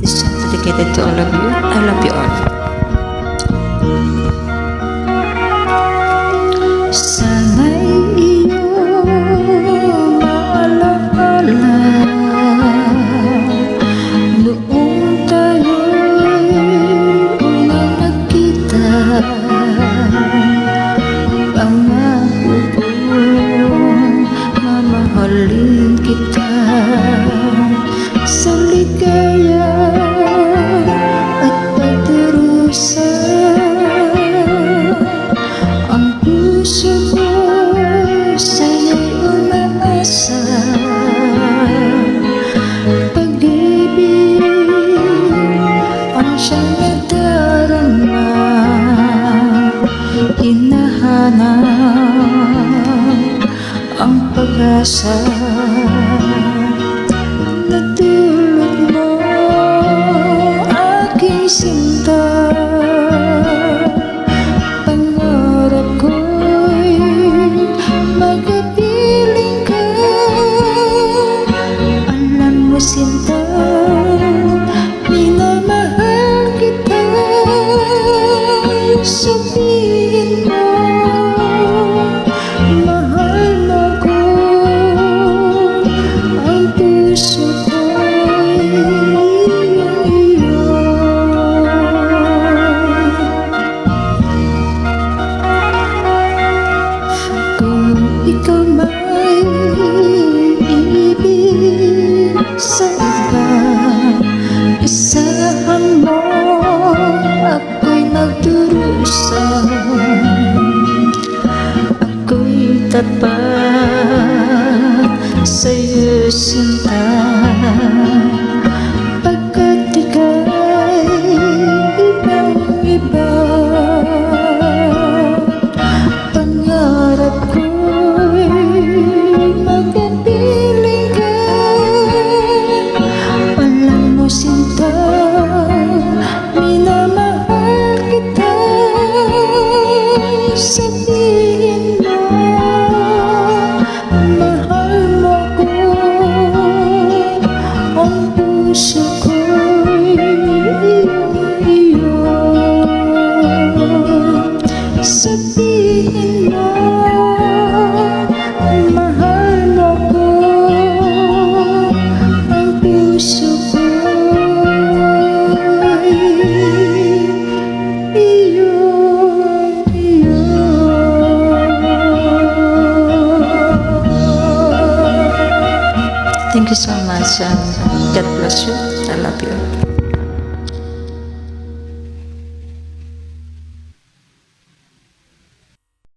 This song dedicated to all of you. I love you all. Sana'y iyong maalaala noong tayo'y unang nagkita. Pangako kong mamahalin kita sa ligaya at pagdurusa. Ang puso ko sa'yo'y umaasa. Pag-ibig ang siyang nadarama, hinahanap ang pag-asa. Natulog mo aking sinta, pangarap ko'y magkapiling ka. Alam mo sinta, minamahal kita. Sabihin mo, mahal mo ko. Ang puso ko'y iyo. Kung ikaw may ibig sa iba, isahan mo ako'y nagdurusa. Ako'y tapat sa'yo sinta, pagkat ika'y ibang-iba. Pangarap ko'y magkapiling ka. Alam mo sinta, minamahal kita. Sabihin mo, mahal mo ko. Ang puso ko'y iyo. Sabihin mo, mahal mo ko. Ang puso ko'y iyo, iyo. Thank you so much and God bless you. I love you.